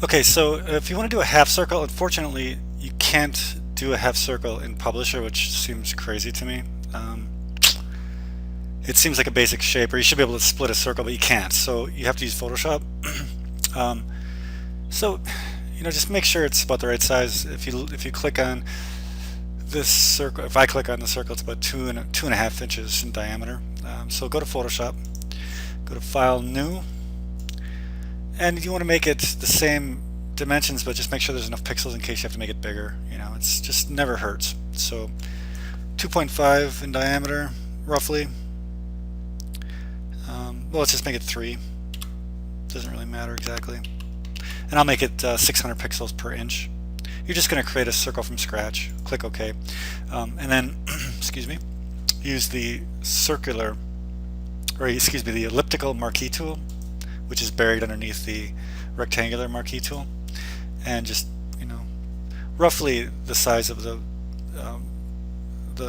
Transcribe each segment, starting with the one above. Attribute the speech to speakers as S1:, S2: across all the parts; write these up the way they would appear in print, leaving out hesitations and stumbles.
S1: Okay, so if you want to do a half circle, unfortunately, you can't do a half circle in Publisher, which seems crazy to me. It seems like a basic shape, or you should be able to split a circle, but you can't. So you have to use Photoshop. um, so, just make sure it's about the right size. If you click on this circle, if I click on the circle, it's about 2.5 inches in diameter. So go to Photoshop, go to File, New, and you want to make it the same dimensions, but just make sure there's enough pixels in case you have to make it bigger. It's just never hurts. So 2.5 in diameter, roughly. Well, let's just make it 3. Doesn't really matter exactly. And I'll make it 600 pixels per inch. You're just going to create a circle from scratch. Click OK. And then, excuse me, use the the elliptical marquee tool, which is buried underneath the rectangular marquee tool, and just roughly the size of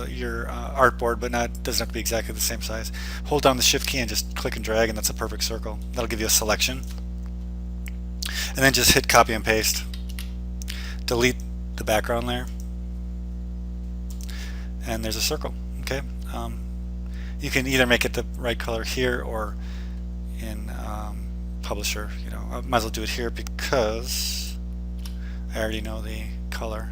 S1: your artboard, but doesn't have to be exactly the same size. Hold down the Shift key and just click and drag, and that's a perfect circle. That'll give you a selection, and then just hit copy and paste. Delete the background layer, and there's a circle. Okay. You can either make it the right color here or in Publisher. I might as well do it here because I already know the color.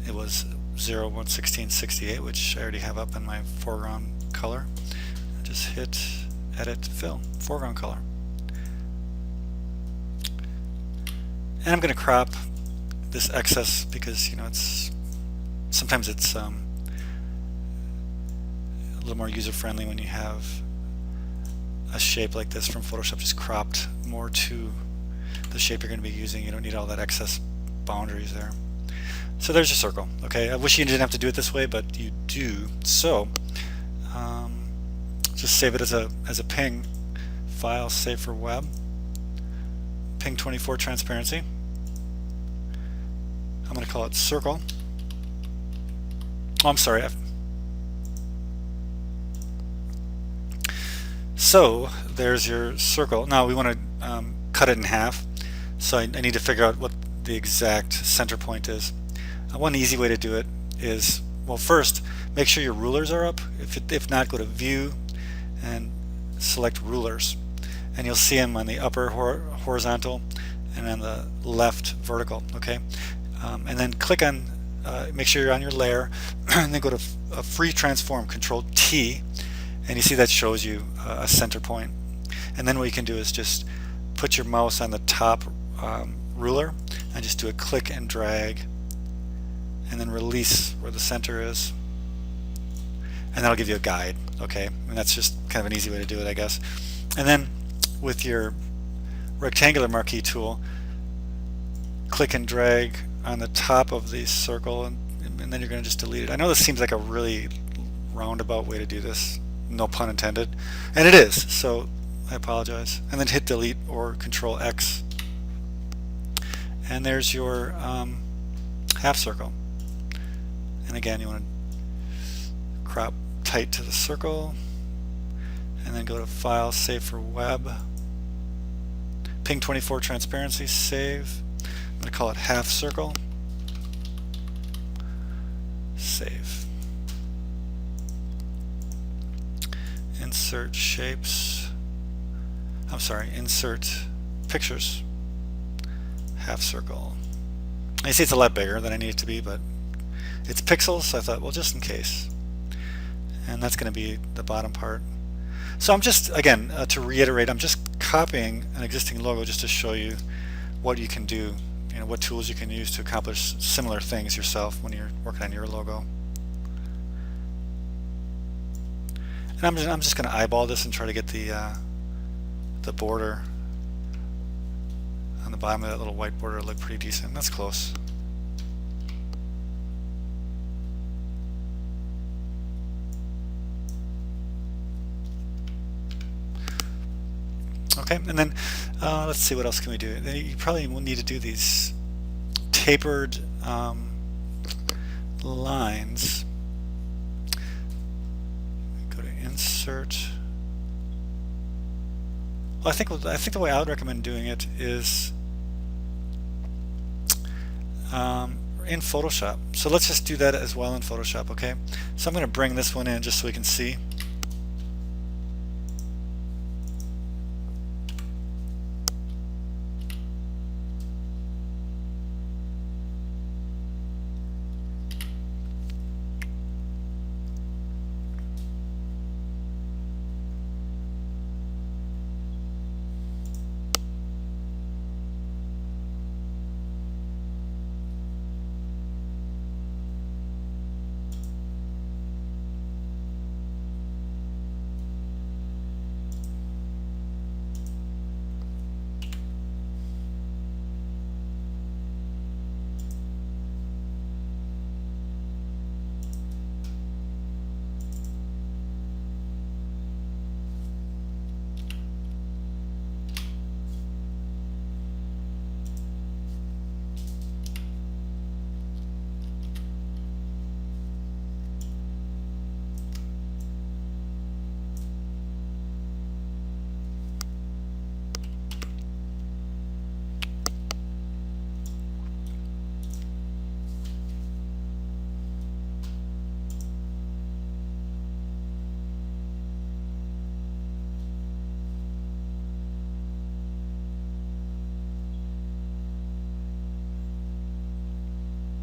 S1: It was 011668, which I already have up in my foreground color. Just hit Edit, Fill, Foreground Color. And I'm going to crop this excess because sometimes it's a little more user-friendly when you have a shape like this from Photoshop just cropped more to the shape you're going to be using. You don't need all that excess boundaries there. So there's your circle. Okay, I wish you didn't have to do it this way, but you do. So just save it as a ping file, save for web. Ping 24 transparency. I'm going to call it circle. Oh, I'm sorry. So there's your circle. Now we want to cut it in half. So I need to figure out what the exact center point is. One easy way to do it is, well, first make sure your rulers are up. If not, go to View and select Rulers, and you'll see them on the upper horizontal and on the left vertical. Okay, and then click on, make sure you're on your layer, and then go to Free Transform, Control T, and you see that shows you a center point. And then what you can do is just put your mouse on the top ruler and just do a click and drag, and then release where the center is, and that'll give you a guide. Okay, and that's just kind of an easy way to do it, I guess. And then with your rectangular marquee tool, click and drag on the top of the circle, and then you're going to just delete it. I know this seems like a really roundabout way to do this, no pun intended, and it is, so I apologize. And then hit delete or Control X, and there's your half circle. And again, you want to crop tight to the circle, and then go to File, Save for Web, Ping 24 transparency, save. I'm going to call it half circle, save. Insert shapes. I'm sorry, insert pictures, half circle. You see it's a lot bigger than I need it to be, but it's pixels, so I thought, well, just in case. And that's going to be the bottom part. So I'm just, again, to reiterate, I'm just copying an existing logo just to show you what you can do, what tools you can use to accomplish similar things yourself when you're working on your logo. And I'm just going to eyeball this and try to get the border on the bottom of that little white border to look pretty decent. That's close. Okay, and then let's see, what else can we do? You probably will need to do these tapered lines. Go to Insert, Well, I think the way I would recommend doing it is in Photoshop. So let's just do that as well in Photoshop, okay? So I'm going to bring this one in just so we can see.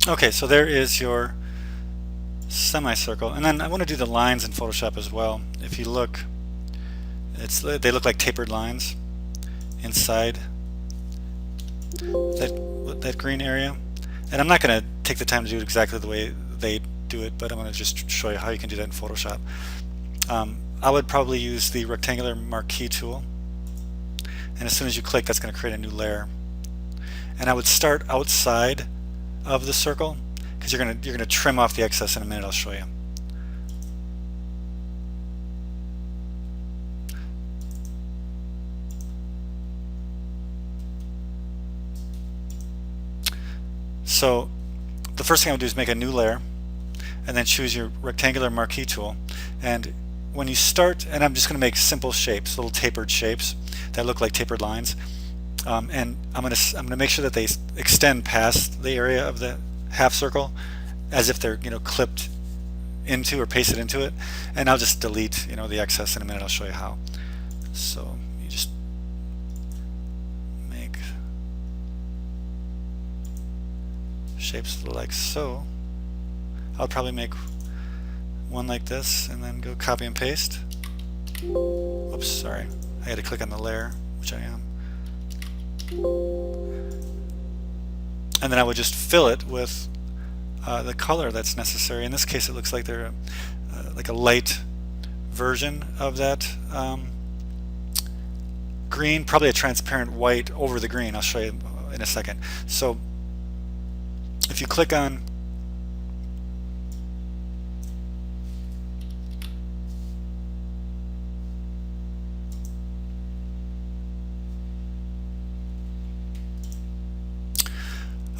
S1: Okay, so there is your semicircle, and then I want to do the lines in Photoshop as well. If you look, they look like tapered lines inside that green area. And I'm not going to take the time to do it exactly the way they do it, but I'm going to just show you how you can do that in Photoshop. I would probably use the rectangular marquee tool, and as soon as you click, that's going to create a new layer. And I would start outside of the circle because you're gonna trim off the excess in a minute. I'll show you. So the first thing I would do is make a new layer and then choose your rectangular marquee tool. And when you start, and I'm just going to make simple shapes, little tapered shapes that look like tapered lines. And I'm going to make sure that they extend past the area of the half circle as if they're clipped into or pasted into it. And I'll just delete the excess in a minute. I'll show you how. So you just make shapes like so. I'll probably make one like this and then go copy and paste. Oops, sorry. I had to click on the layer, which I am. And then I would just fill it with the color that's necessary. In this case, it looks like they're like a light version of that green, probably a transparent white over the green. I'll show you in a second. So if you click on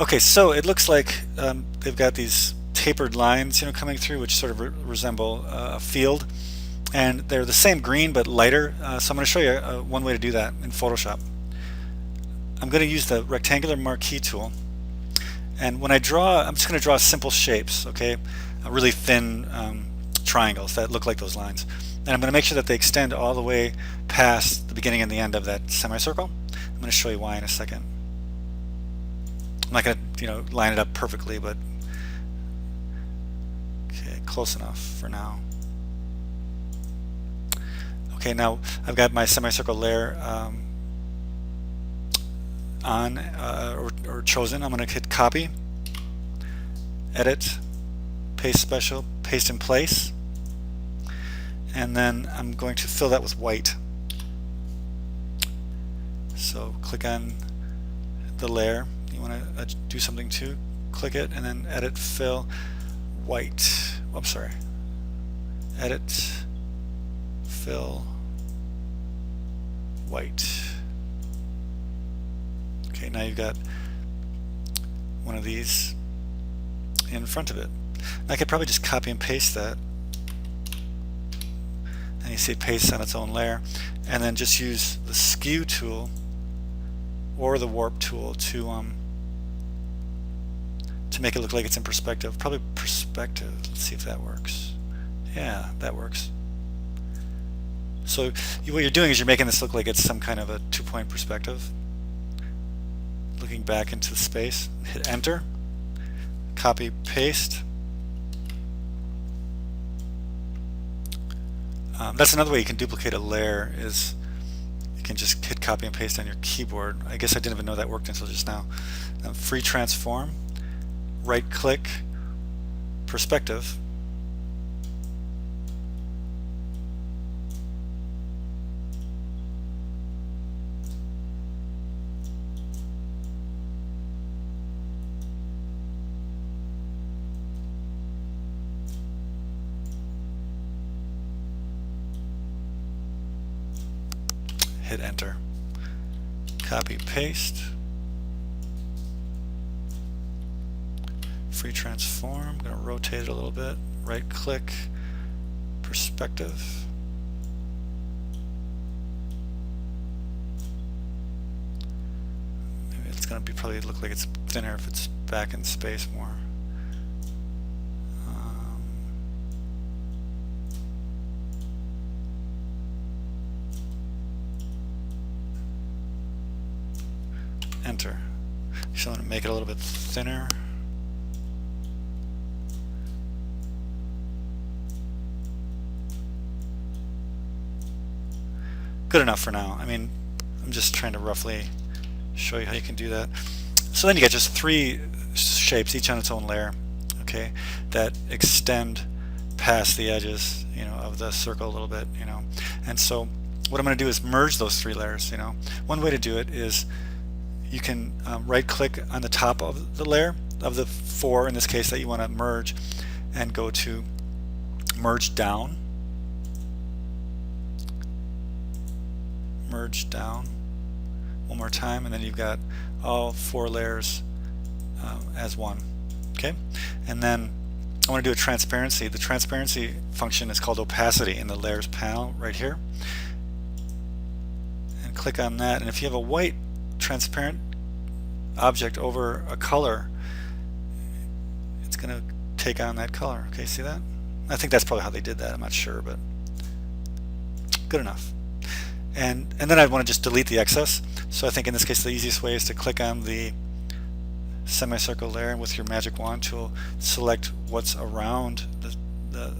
S1: okay, so it looks like they've got these tapered lines, coming through, which sort of resemble a field, and they're the same green but lighter. So I'm going to show you one way to do that in Photoshop. I'm going to use the rectangular marquee tool, and when I draw, I'm just going to draw simple shapes. Okay, really thin triangles that look like those lines, and I'm going to make sure that they extend all the way past the beginning and the end of that semicircle. I'm going to show you why in a second. I'm not going to, line it up perfectly, but okay, close enough for now. Okay, now I've got my semicircle layer on or chosen. I'm going to hit copy, edit, paste special, paste in place, and then I'm going to fill that with white. So click on the layer you want to do something to, click it, and then edit, fill, white. Oh, I'm sorry. Edit, fill, white. Okay, now you've got one of these in front of it. I could probably just copy and paste that. And you see it pastes on its own layer, and then just use the skew tool or the warp tool to make it look like it's in perspective. Probably perspective. Let's see if that works. Yeah, that works. So what you're doing is you're making this look like it's some kind of a two-point perspective. Looking back into the space, hit enter, copy, paste. That's another way you can duplicate a layer, is you can just hit copy and paste on your keyboard. I guess I didn't even know that worked until just now. Free transform, right click, perspective. Hit enter, copy, paste, free transform. I'm going to rotate it a little bit, right click, perspective. Maybe it's going to probably look like it's thinner if it's back in space more. Enter. So I'm going to make it a little bit thinner. Good enough for now. I mean, I'm just trying to roughly show you how you can do that. So then you get just three shapes, each on its own layer, okay, that extend past the edges, you know, of the circle a little bit, you know. And so what I'm going to do is merge those three layers, you know. One way to do it is you can right click on the top of the layer of the four, in this case, that you want to merge, and go to merge down, merge down one more time, and then you've got all four layers as one. Okay, and then I want to do a transparency. The transparency function is called opacity in the layers panel right here, and click on that. And if you have a white transparent object over a color, it's going to take on that color. Okay, see that? I think that's probably how they did that. I'm not sure, but good enough. And then I'd want to just delete the excess. So I think in this case the easiest way is to click on the semicircle layer, and with your magic wand tool select what's around the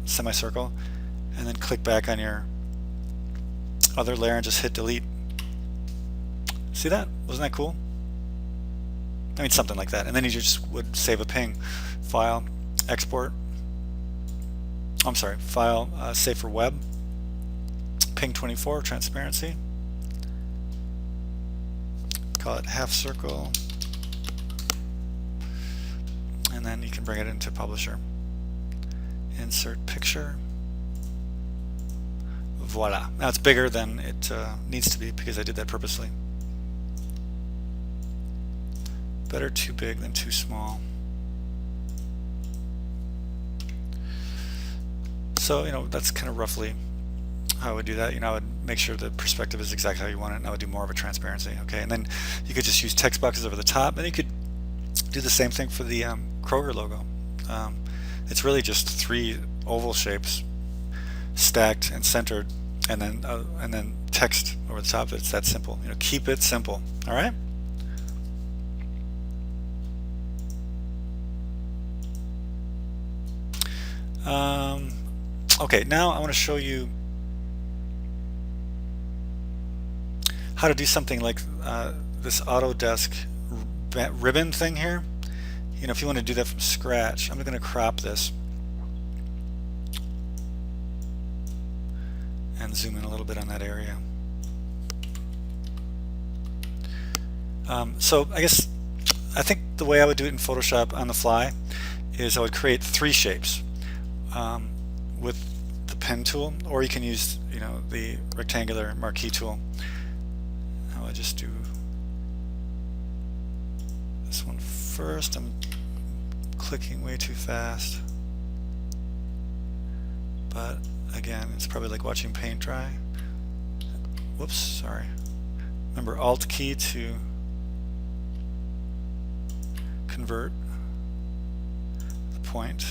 S1: semicircle, and then click back on your other layer and just hit delete. See that? Wasn't that cool? I mean, something like that. And then you just would save a ping. File, export. I'm sorry, file, save for web. Ping 24, transparency. Call it half circle. And then you can bring it into Publisher. Insert picture. Voila. Now it's bigger than it needs to be because I did that purposely. Better too big than too small. So, you know, that's kind of roughly how I would do that. You know, I would make sure the perspective is exactly how you want it, and I would do more of a transparency. Okay, and then you could just use text boxes over the top, and you could do the same thing for the Kroger logo. It's really just three oval shapes stacked and centered, and then text over the top. It's that simple. You know, keep it simple. All right. Okay, now I want to show you how to do something like this Autodesk ribbon thing here. You know, if you want to do that from scratch, I'm going to crop this and zoom in a little bit on that area. So I think the way I would do it in Photoshop on the fly is I would create three shapes with the pen tool, or you can use, you know, the rectangular marquee tool. I would just do this one first. I'm clicking way too fast, but again, it's probably like watching paint dry. Whoops, sorry. Remember Alt key to convert the point.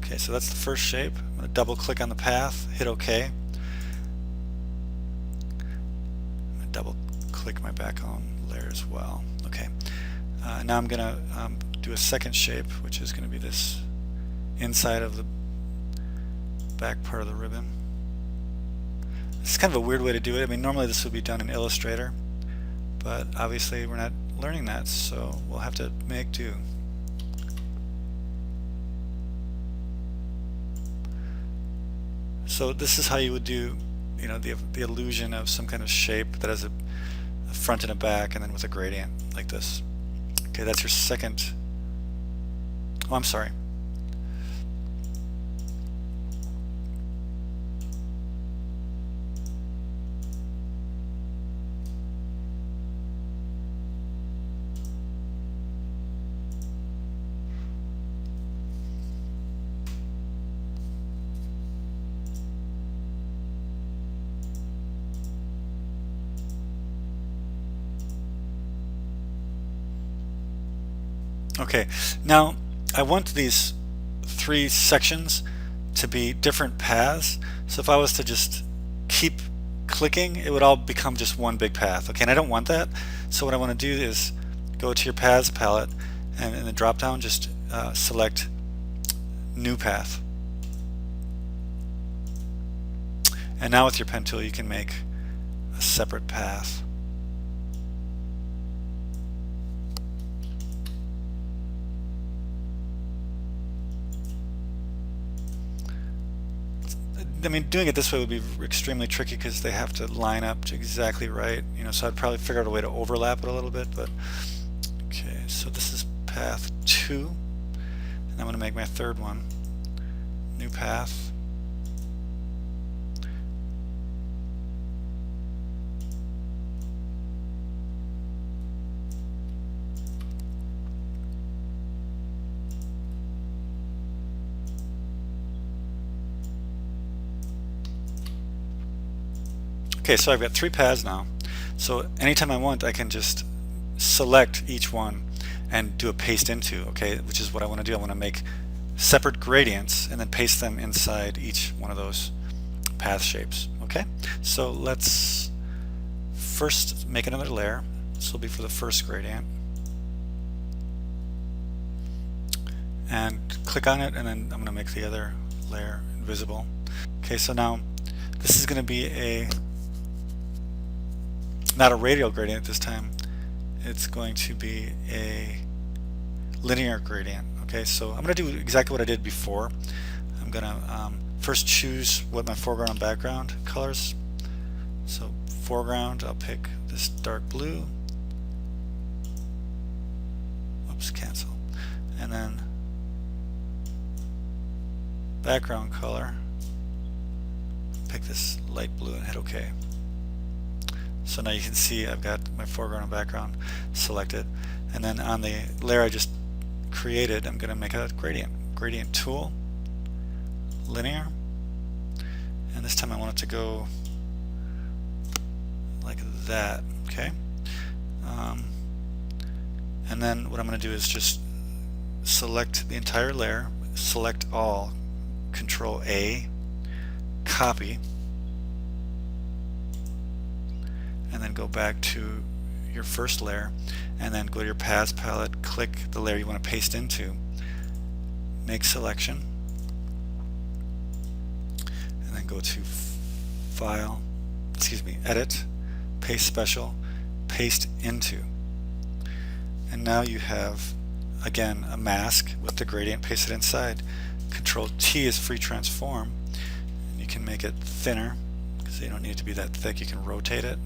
S1: Okay, so that's the first shape. I'm going to double click on the path, hit OK. I'm going to double click my background layer as well. Okay, now I'm going to do a second shape, which is going to be this inside of the back part of the ribbon. This is kind of a weird way to do it. I mean, normally this would be done in Illustrator, but obviously we're not learning that, so we'll have to make do. So this is how you would do, you know, the illusion of some kind of shape that has a front and a back, and then with a gradient like this. Okay, that's your second. Oh, I'm sorry. Okay, now I want these three sections to be different paths. So if I was to just keep clicking, it would all become just one big path. Okay, and I don't want that. So what I want to do is go to your paths palette, and in the drop down just select new path. And now with your pen tool you can make a separate path. I mean, doing it this way would be extremely tricky because they have to line up to exactly right, you know, so I'd probably figure out a way to overlap it a little bit, but okay, so this is path 2, and I'm going to make my third one new path. Okay, so I've got 3 paths now. So anytime I want, I can just select each one and do a paste into, okay, which is what I want to do. I want to make separate gradients and then paste them inside each one of those path shapes. Okay, so let's first make another layer. This will be for the first gradient. And click on it, and then I'm going to make the other layer invisible. Okay, so now this is going to be not a radial gradient this time. It's going to be a linear gradient. Okay, so I'm going to do exactly what I did before. I'm going to first choose what my foreground and background colors. So foreground, I'll pick this dark blue. Oops, cancel. And then background color, pick this light blue and hit OK. So now you can see I've got my foreground and background selected, and then on the layer I just created I'm going to make a gradient tool, linear, and this time I want it to go like that. Okay, and then what I'm going to do is just select the entire layer, select all, Control A, copy, and then go back to your first layer, and then go to your paths palette, click the layer you want to paste into, make selection, and then go to File, Edit, Paste Special, Paste Into. And now you have, again, a mask with the gradient pasted inside. Control T is free transform, and you can make it thinner because you don't need it to be that thick. You can rotate it.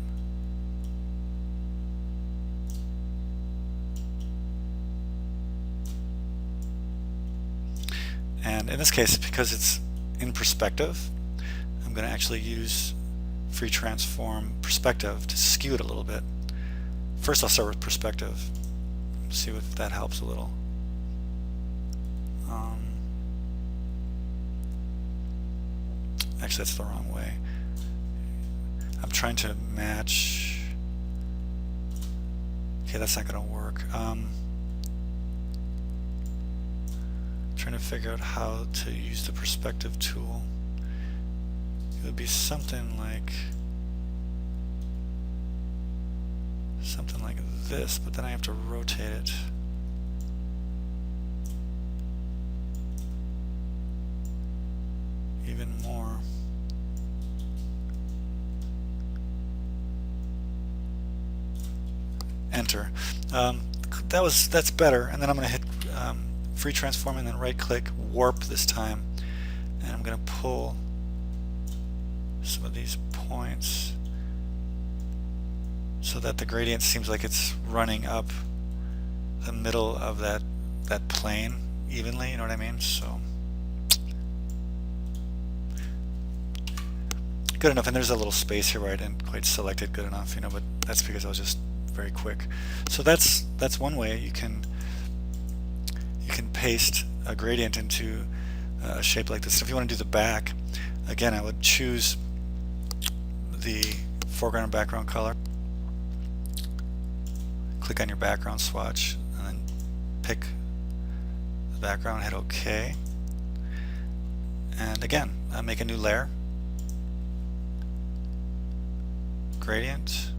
S1: And in this case, because it's in perspective, I'm going to actually use free transform perspective to skew it a little bit First I'll start with perspective, see if that helps a little. Actually, that's the wrong way. I'm trying to match. Okay, that's not going to work. Trying to figure out how to use the perspective tool. It would be something like this, but then I have to rotate it. Even more. Enter. That's better. And then I'm going to hit free transform and then right click warp this time, and I'm going to pull some of these points so that the gradient seems like it's running up the middle of that plane evenly, you know what I mean? So good enough. And there's a little space here where I didn't quite select it good enough, you know, but that's because I was just very quick. So that's one way you can paste a gradient into a shape like this. If you want to do the back, again, I would choose the foreground and background color, click on your background swatch, and then pick the background, hit OK, and again make a new layer, gradient,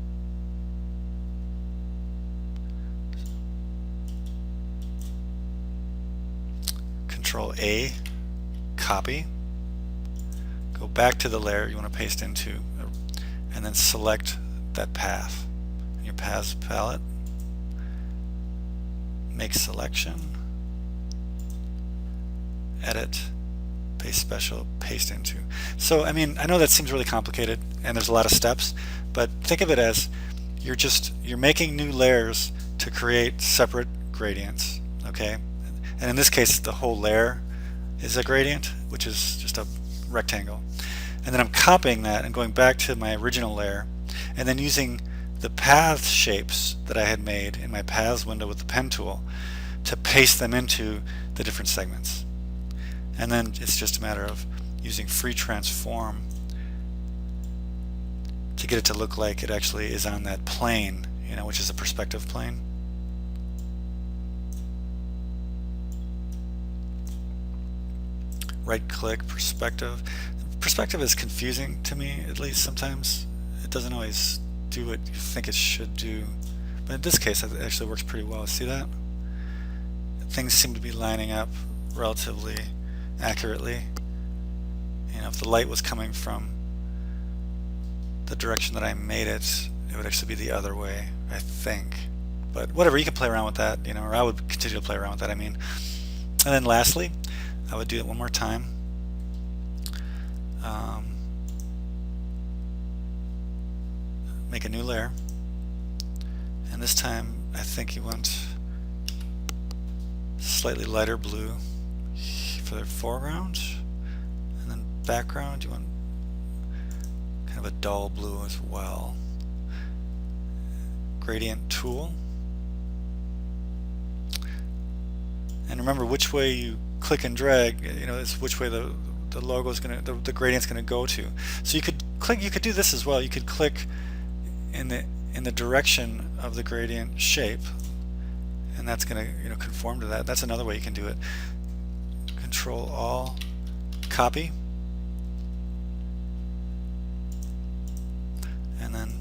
S1: Control A, copy, go back to the layer you want to paste into, and then select that path in your paths palette, make selection, edit, paste special, paste into. So I mean, I know that seems really complicated and there's a lot of steps, but think of it as you're making new layers to create separate gradients, okay? And in this case, the whole layer is a gradient, which is just a rectangle. And then I'm copying that and going back to my original layer, and then using the path shapes that I had made in my paths window with the pen tool to paste them into the different segments. And then it's just a matter of using free transform to get it to look like it actually is on that plane, you know, which is a perspective plane. Right click, perspective. Perspective is confusing to me, at least sometimes. It doesn't always do what you think it should do. But in this case, it actually works pretty well. See that? Things seem to be lining up relatively accurately. You know, if the light was coming from the direction that I made it, it would actually be the other way, I think. But whatever, you can play around with that, you know, or I would continue to play around with that, I mean. And then lastly, I would do it one more time. Make a new layer, and this time I think you want slightly lighter blue for the foreground, and then background you want kind of a dull blue as well. Gradient tool, and remember which way you click and drag, you know, is which way the logo is going to, the gradient's going to go to. So you could click, you could do this as well. You could click in the direction of the gradient shape, and that's going to, you know, conform to that. That's another way you can do it. Control All, copy, and then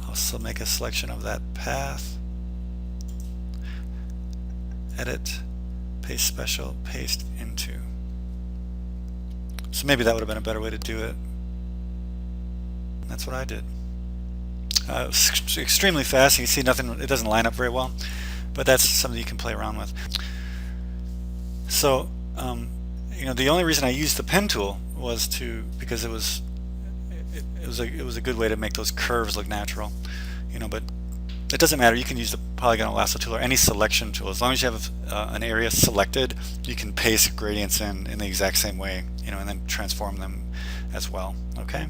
S1: also make a selection of that path, edit, paste special, paste into. So maybe that would have been a better way to do it. That's what I did. It's extremely fast. You can see nothing, it doesn't line up very well, but that's something you can play around with. So you know, the only reason I used the pen tool was because it was a good way to make those curves look natural, you know. But it doesn't matter. You can use the polygonal lasso tool or any selection tool. As long as you have an area selected, you can paste gradients in the exact same way, you know, and then transform them as well. Okay.